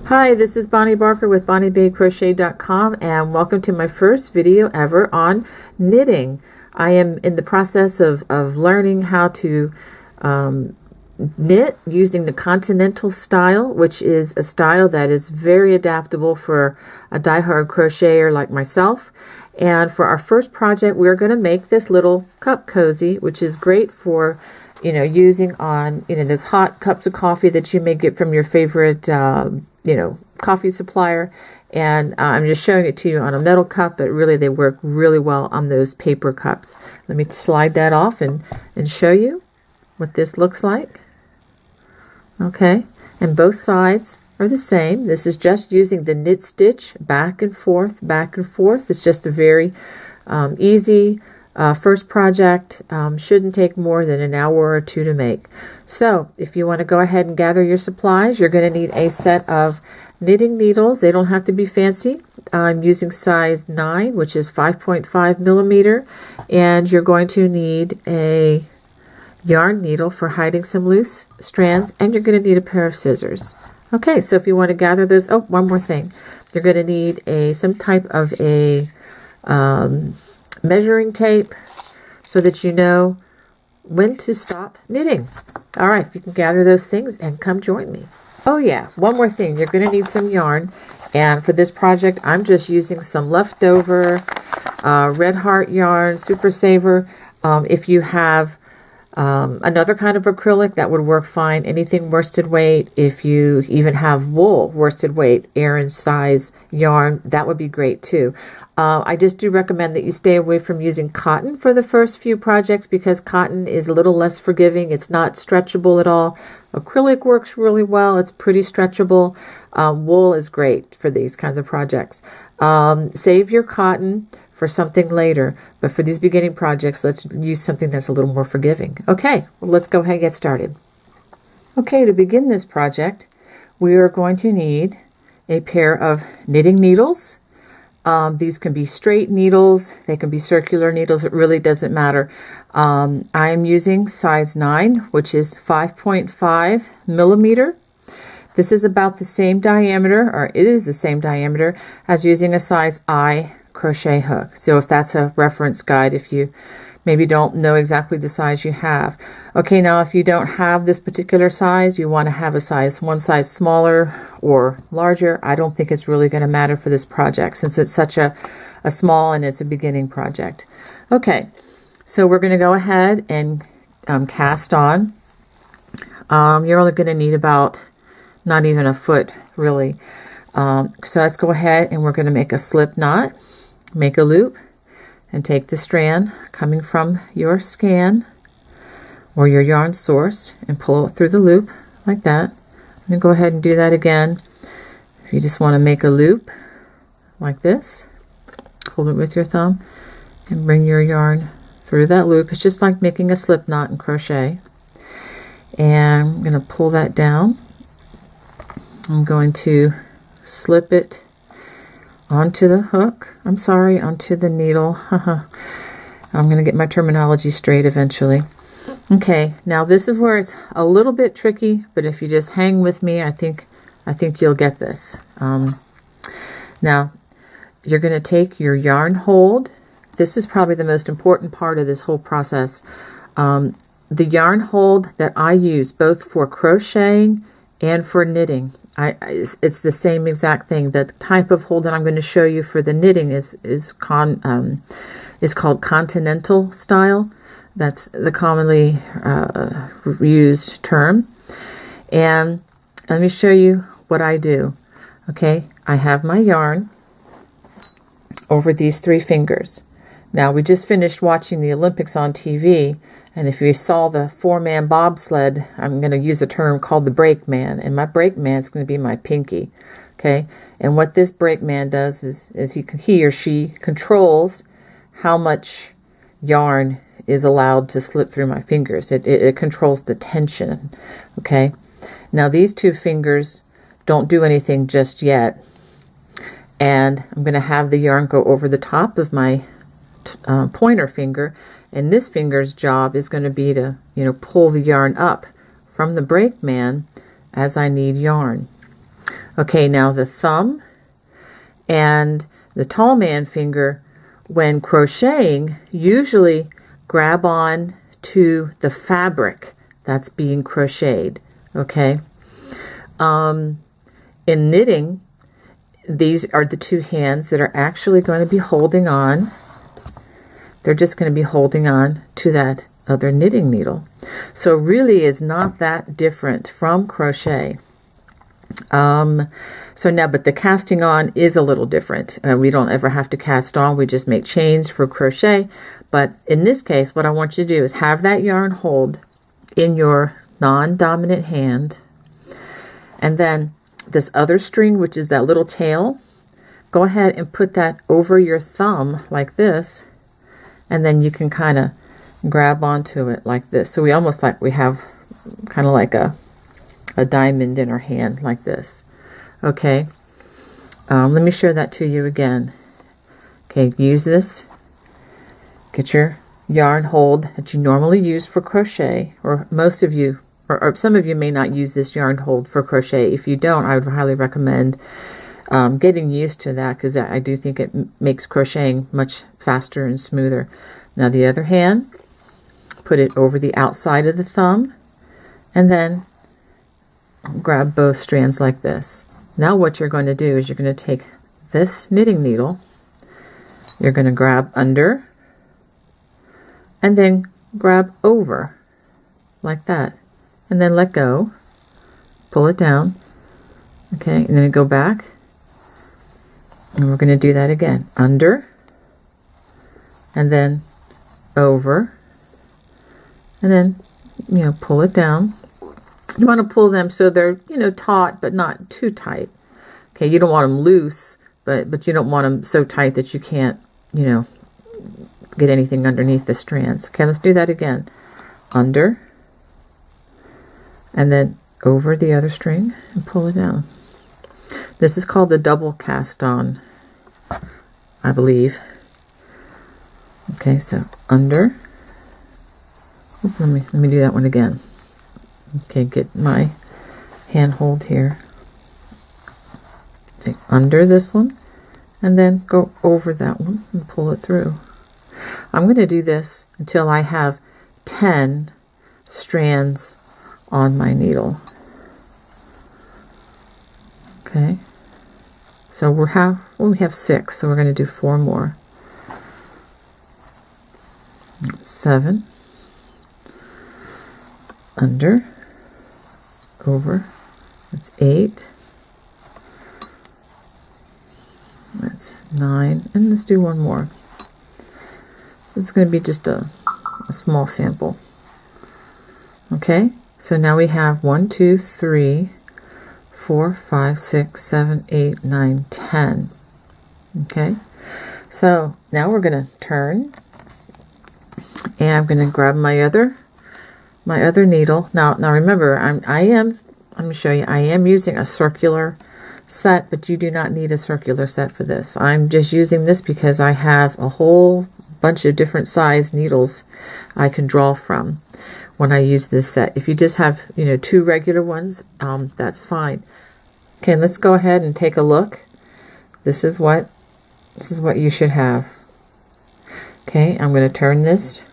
Hi, this is Bonnie Barker with BonnieBabeCrochet.com, and welcome to my first video ever on knitting. I am in the process of learning how to knit using the Continental Style, which is a style that is very adaptable for a die-hard crocheter like myself. And for our first project, we're going to make this little cup cozy, which is great for using on those hot cups of coffee that you may get from your favorite coffee supplier. And I'm just showing it to you on a metal cup, but really they work really well on those paper cups. Let me slide that off and show you what this looks like. Okay, and both sides are the same. This is just using the knit stitch back and forth, back and forth. It's just a very easy first project. Shouldn't take more than an hour or two to make. So if you want to go ahead and gather your supplies, you're going to need a set of knitting needles. They don't have to be fancy. I'm using size 9, which is 5.5 millimeter, and you're going to need a yarn needle for hiding some loose strands, and you're going to need a pair of scissors. Okay, so if you want to gather those, oh, one more thing. You're going to need some type of a measuring tape so that you know when to stop knitting. All right, you can gather those things and come join me. Oh yeah, one more thing. You're going to need some yarn, and for this project, I'm just using some leftover Red Heart yarn, Super Saver. If you have another kind of acrylic, that would work fine. Anything worsted weight. If you even have wool worsted weight, Aran size yarn, that would be great too. I just do recommend that you stay away from using cotton for the first few projects because cotton is a little less forgiving. It's not stretchable at all. Acrylic works really well. It's pretty stretchable. Wool is great for these kinds of projects. Save your cotton for something later, but for these beginning projects, let's use something that's a little more forgiving. Okay, well, let's go ahead and get started. Okay, to begin this project, we are going to need a pair of knitting needles. These can be straight needles, they can be circular needles, it really doesn't matter. I'm using size 9, which is 5.5 millimeter. This is about the same diameter, or it is the same diameter as using a size I crochet hook. So if that's a reference guide, if you maybe don't know exactly the size you have. Okay, now if you don't have this particular size, you want to have one size smaller or larger. I don't think it's really going to matter for this project since it's such a small and it's a beginning project. Okay, so we're going to go ahead and cast on. You're only going to need about not even a foot really. So let's go ahead and we're going to make a slip knot. Make a loop and take the strand coming from your scan or your yarn source and pull it through the loop like that. I'm going to go ahead and do that again. If you just want to make a loop like this, hold it with your thumb and bring your yarn through that loop. It's just like making a slip knot in crochet. And I'm going to pull that down. I'm going to slip it onto the hook. Onto the needle. I'm going to get my terminology straight eventually. Okay, now this is where it's a little bit tricky, but if you just hang with me, I think you'll get this. Now, you're going to take your yarn hold. This is probably the most important part of this whole process. The yarn hold that I use both for crocheting and for knitting, it's the same exact thing. The type of hold that I'm going to show you for the knitting is called Continental Style. That's the commonly used term. And let me show you what I do. Okay, I have my yarn over these 3 fingers. Now, we just finished watching the Olympics on TV, and if you saw the 4-man bobsled, I'm going to use a term called the brakeman, and my brakeman is going to be my pinky. Okay, and what this brakeman does is he or she controls how much yarn is allowed to slip through my fingers. It controls the tension. Okay, now these 2 fingers don't do anything just yet, and I'm going to have the yarn go over the top of my pointer finger, and this finger's job is going to be to pull the yarn up from the brakeman as I need yarn. Okay, now the thumb and the tall man finger, when crocheting, usually grab on to the fabric that's being crocheted. Okay. In knitting, these are the two hands that are actually going to be holding on. They're just going to be holding on to that other knitting needle. So really it's not that different from crochet. So now, but the casting on is a little different. We don't ever have to cast on. We just make chains for crochet. But in this case, what I want you to do is have that yarn hold in your non-dominant hand. And then this other string, which is that little tail, go ahead and put that over your thumb like this. And then you can kind of grab onto it like this. So we almost like we have kind of like a diamond in our hand like this. Okay. Let me show that to you again. Okay, use this. Get your yarn hold that you normally use for crochet, or most of you, or some of you may not use this yarn hold for crochet. If you don't, I would highly recommend getting used to that, because I do think it makes crocheting much faster and smoother. Now the other hand, put it over the outside of the thumb, and then grab both strands like this. Now what you're going to do is you're going to take this knitting needle, you're going to grab under, and then grab over like that, and then let go, pull it down. Okay, and then we go back, and we're going to do that again. Under, and then over, and then, you know, pull it down. You want to pull them so they're, you know, taut, but not too tight. Okay, you don't want them loose, but you don't want them so tight that you can't, you know, get anything underneath the strands. Okay, let's do that again. Under, and then over the other string and pull it down. This is called the double cast on, I believe. Okay, so under. Oops, let me do that one again. Okay, get my hand hold here. Take under this one, and then go over that one and pull it through. I'm going to do this until I have 10 strands on my needle. Okay, so we have 6, so we're going to do 4 more. 7, under, over, that's 8, that's 9, and let's do 1 more. It's going to be just a small sample. Okay, so now we have 1, 2, 3, 4, 5, 6, 7, 8, 9, 10. Okay, so now we're going to turn, and I'm going to grab my other needle. Now remember, I'm going to show you, I am using a circular set, but you do not need a circular set for this. I'm just using this because I have a whole bunch of different size needles I can draw from when I use this set. If you just have, you know, 2 regular ones, that's fine. Okay, let's go ahead and take a look. This is what you should have. Okay, I'm going to turn this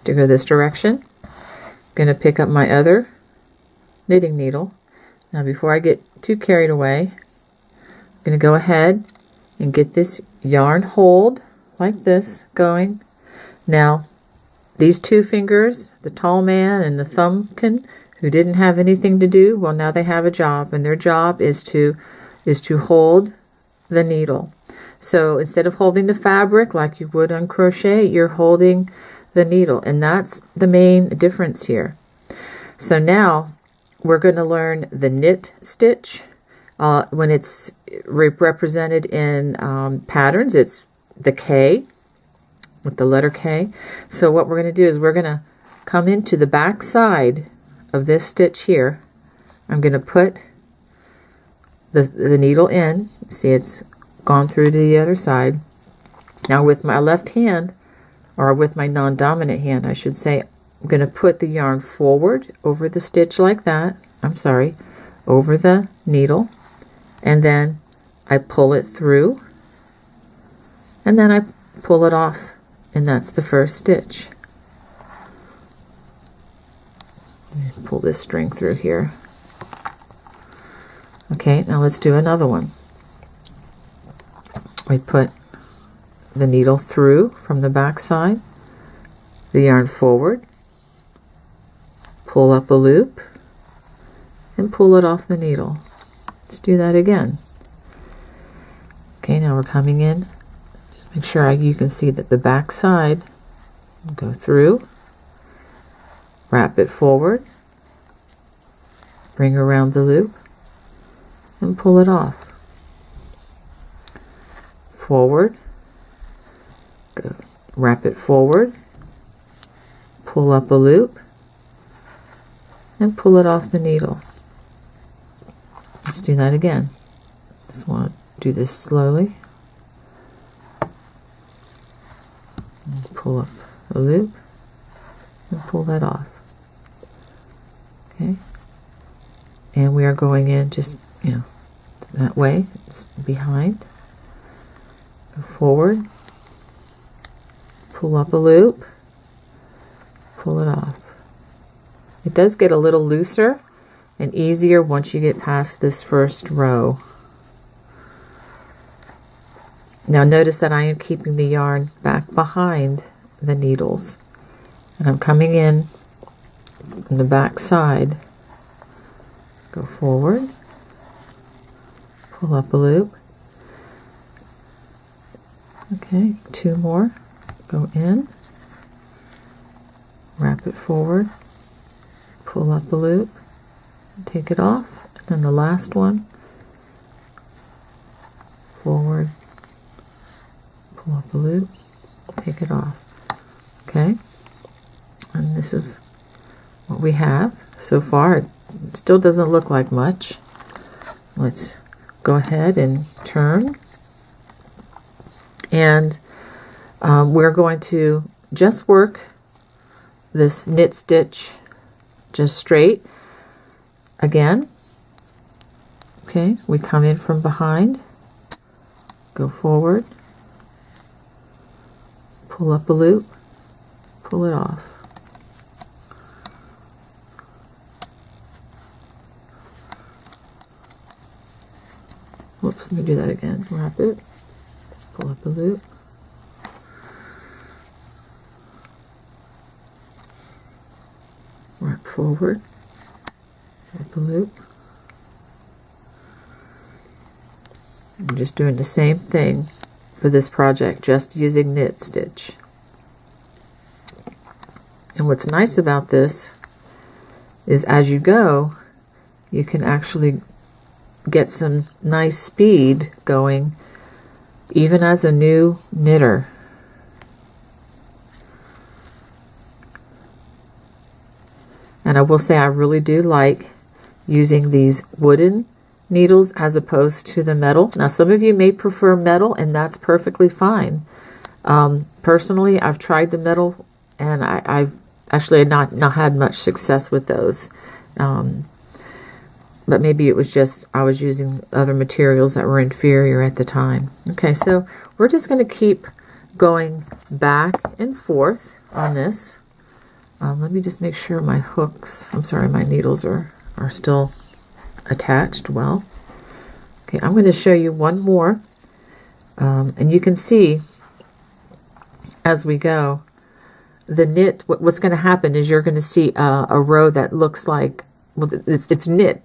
to go this direction. I'm going to pick up my other knitting needle. Now before I get too carried away, I'm going to go ahead and get this yarn hold like this going. Now these 2 fingers, the tall man and the thumbkin, who didn't have anything to do, well, now they have a job, and their job is to hold the needle. So instead of holding the fabric like you would on crochet, you're holding the needle, and that's the main difference here. So now we're going to learn the knit stitch. When it's represented in patterns, it's the K, with the letter K. So what we're going to do is we're going to come into the back side of this stitch here. I'm going to put the needle in. See, it's gone through to the other side. Now with my left hand, or with my non-dominant hand I should say, I'm going to put the yarn forward over the stitch like that. I'm sorry, over the needle, and then I pull it through, and then I pull it off, and that's the first stitch. Pull this string through here. Okay, now let's do another one. We put the needle through from the back side, the yarn forward, pull up a loop, and pull it off the needle. Let's do that again. Okay, now we're coming in. Just make sure you can see that the back side, go through, wrap it forward, bring around the loop, and pull it off. Forward, go, wrap it forward, pull up a loop, and pull it off the needle. Let's do that again. Just want to do this slowly. And pull up a loop and pull that off. Okay. And we are going in just, that way, just behind. Go forward. Pull up a loop. Pull it off. It does get a little looser and easier once you get past this first row. Now notice that I am keeping the yarn back behind the needles, and I'm coming in from the back side. Go forward, pull up a loop. Okay, 2 more. Go in, wrap it forward, pull up a loop, take it off, and then the last one, forward, pull up a loop, take it off. Okay, and this is what we have so far. It still doesn't look like much. Let's go ahead and turn, and we're going to just work this knit stitch just straight again. Okay, we come in from behind, go forward, pull up a loop, pull it off. Whoops, let me do that again. Wrap it, pull up a loop, wrap forward, pull up a loop. I'm just doing the same thing for this project, just using knit stitch. And what's nice about this is as you go, you can actually get some nice speed going, even as a new knitter. And I will say I really do like using these wooden needles as opposed to the metal. Now some of you may prefer metal, and that's perfectly fine. Personally, I've tried the metal, and I've actually not had much success with those. But maybe it was just I was using other materials that were inferior at the time. Okay, so we're just going to keep going back and forth on this. Let me just make sure my hooks, my needles are still attached well. Okay, I'm going to show you one more. And you can see as we go, the knit, what's going to happen is you're going to see a row that looks like, well, it's knit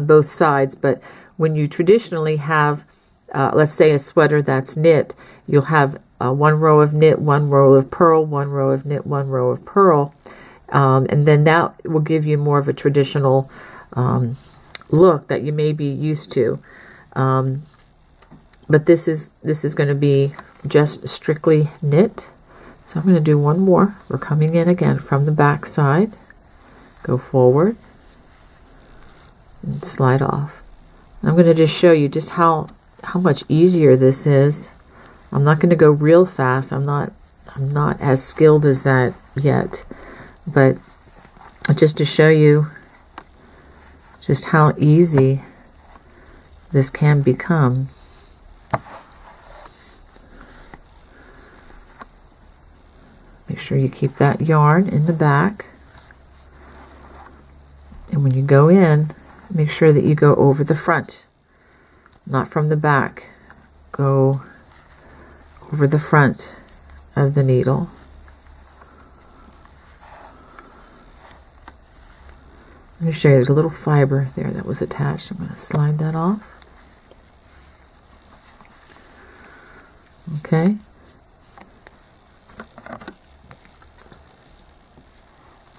both sides, but when you traditionally have, let's say a sweater that's knit, you'll have 1 row of knit, 1 row of purl, 1 row of knit, 1 row of purl, and then that will give you more of a traditional look that you may be used to. But this is going to be just strictly knit. So I'm going to do one more. We're coming in again from the back side, go forward, and slide off. I'm going to just show you just how much easier this is. I'm not going to go real fast. I'm not as skilled as that yet, but just to show you just how easy this can become. Make sure you keep that yarn in the back. And when you go in, make sure that you go over the front, not from the back. Go over the front of the needle. Let me show you, there's a little fiber there that was attached. I'm going to slide that off. Okay.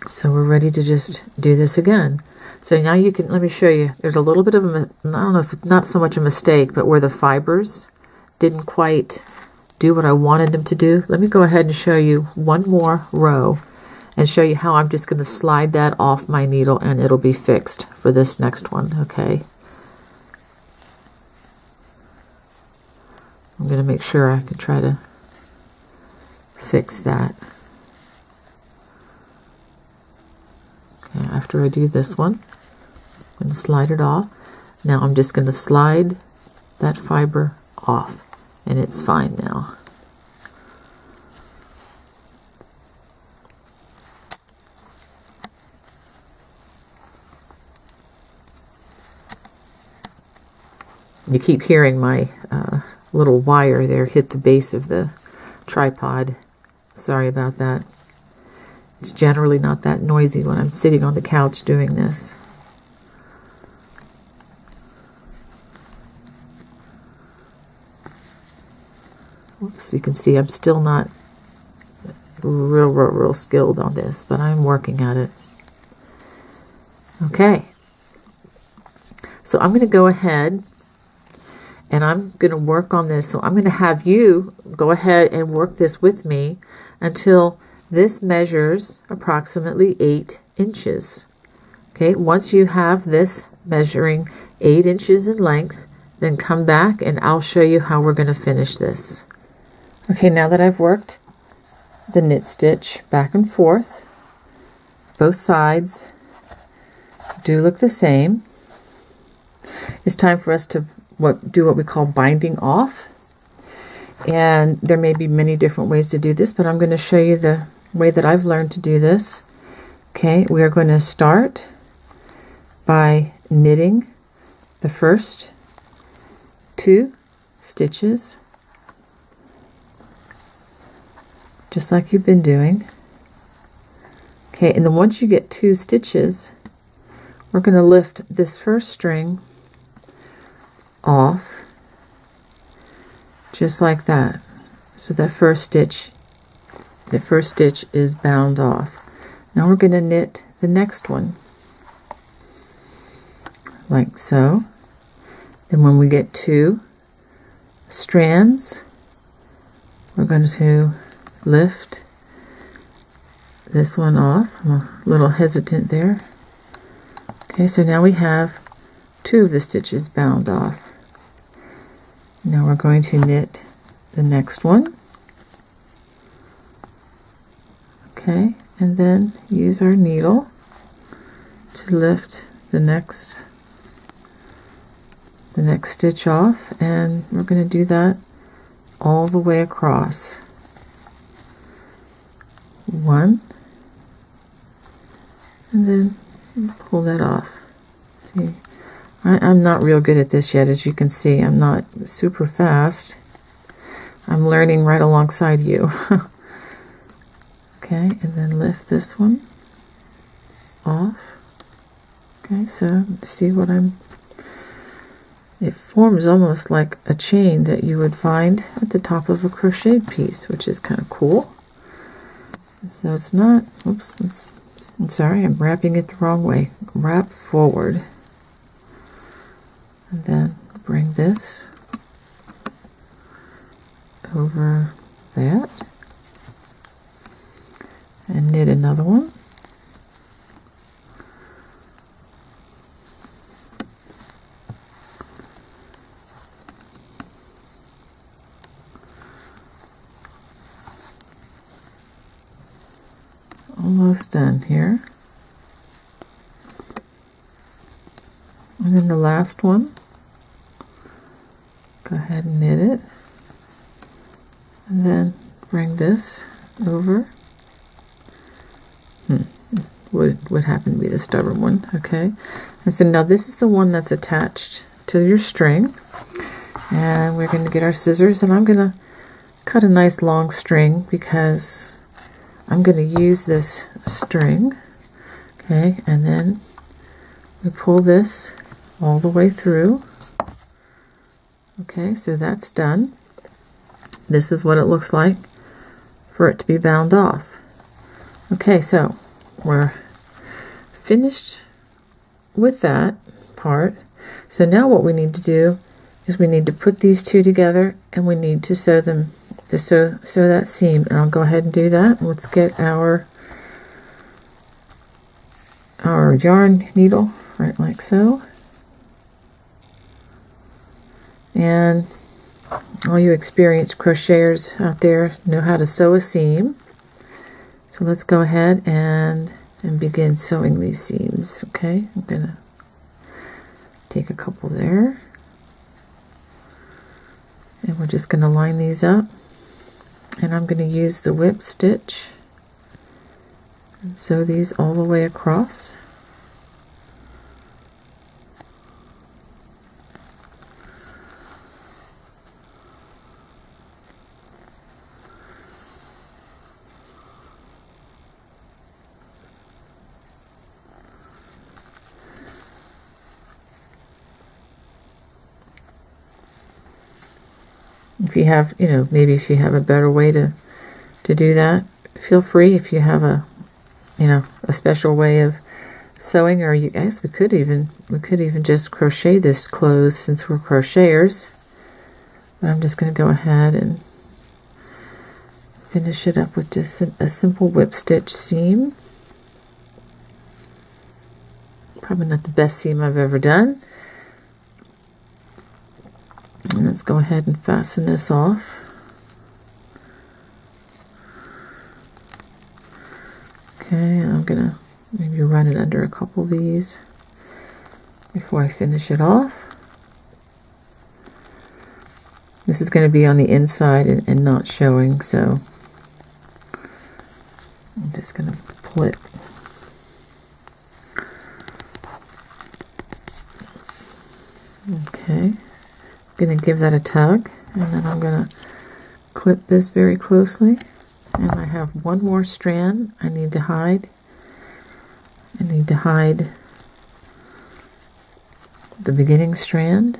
So we're ready to just do this again. So now you can, let me show you, there's a little bit of a, I don't know if it's not so much a mistake, but where the fibers didn't quite do what I wanted them to do. Let me go ahead and show you one more row and show you how I'm just going to slide that off my needle and it'll be fixed for this next one, okay? I'm going to make sure I can try to fix that. Okay, after I do this one, I'm going to slide it off. Now I'm just going to slide that fiber off and it's fine now. You keep hearing my little wire there hit the base of the tripod. Sorry about that. It's generally not that noisy when I'm sitting on the couch doing this. Whoops, you can see I'm still not real skilled on this, but I'm working at it. Okay. So I'm going to go ahead and I'm going to work on this. So I'm going to have you go ahead and work this with me until this measures approximately 8 inches. Okay, once you have this measuring 8 inches in length, then come back and I'll show you how we're going to finish this. Okay, now that I've worked the knit stitch back and forth, both sides do look the same. It's time for us to do what we call binding off. And there may be many different ways to do this, but I'm going to show you the way that I've learned to do this. Okay, we are going to start by knitting the first 2 stitches, just like you've been doing. Okay, and then once you get 2 stitches, we're going to lift this first string off, just like that. So that first stitch, the first stitch is bound off. Now we're going to knit the next one, like so. Then when we get 2 strands, we're going to lift this one off. I'm a little hesitant there. Okay, so now we have 2 of the stitches bound off. Now we're going to knit the next one. Okay, and then use our needle to lift the next stitch off, and we're going to do that all the way across. 1, and then pull that off. See, I'm not real good at this yet, as you can see. I'm not super fast. I'm learning right alongside you. Okay, and then lift this one off. Okay, so see what it forms almost like a chain that you would find at the top of a crocheted piece, which is kind of cool. So it's not, oops, I'm sorry, I'm wrapping it the wrong way. Wrap forward. And then bring this over that and knit another one. Almost done here. And then the last one. ahead and knit it. And then bring this over. Would happen to be the stubborn one. Okay. And so now this is the one that's attached to your string. And we're going to get our scissors, and I'm going to cut a nice long string because I'm going to use this string. Okay, and then we pull this all the way through. Okay, so that's done. This is what it looks like for it to be bound off. Okay, so we're finished with that part. So now what we need to do is we need to put these two together, and we need to sew them, to sew that seam. And I'll go ahead and do that. Let's get our yarn needle right like so. And all you experienced crocheters out there know how to sew a seam. So let's go ahead and begin sewing these seams. Okay, I'm gonna take a couple there, and we're just gonna line these up, and I'm gonna use the whip stitch and sew these all the way across. If you have, maybe if you have a better way to do that, feel free. If you have a special way of sewing, or yes, we could even just crochet this clothes since we're crocheters. But I'm just going to go ahead and finish it up with just a simple whip stitch seam. Probably not the best seam I've ever done. And let's go ahead and fasten this off. Okay, I'm gonna maybe run it under a couple of these before I finish it off. This is going to be on the inside and not showing, so I'm just going to pull it. Okay. Going to give that a tug, and then I'm going to clip this very closely, and I have one more strand I need to hide. I need to hide the beginning strand.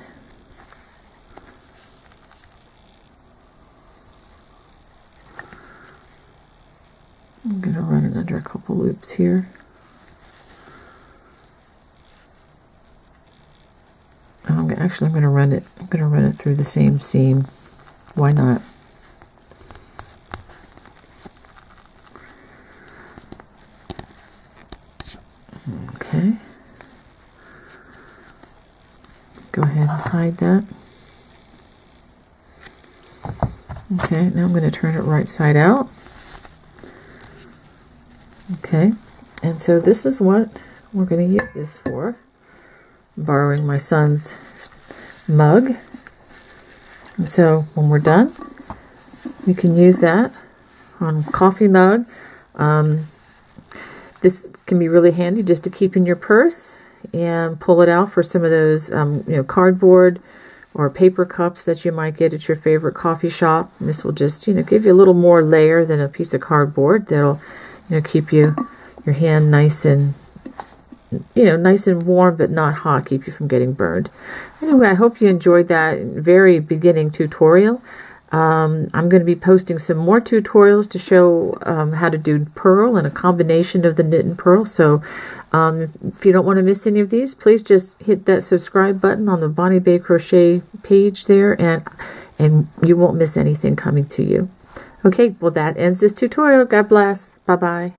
I'm going to run it under a couple loops here. I'm going to run it. I'm going to run it through the same seam. Why not? Okay. Go ahead and hide that. Okay. Now I'm going to turn it right side out. Okay. And so this is what we're going to use this for. Borrowing my son's mug, and so when we're done, you can use that on coffee mug. This can be really handy just to keep in your purse and pull it out for some of those cardboard or paper cups that you might get at your favorite coffee shop. And this will just give you a little more layer than a piece of cardboard. That'll keep your hand nice and nice and warm, but not hot, keep you from getting burned. Anyway, I hope you enjoyed that very beginning tutorial. I'm going to be posting some more tutorials to show how to do purl and a combination of the knit and purl. So if you don't want to miss any of these, please just hit that subscribe button on the Bonnie Bay Crochet page there, and you won't miss anything coming to you. Okay, well that ends this tutorial. God bless. Bye-bye.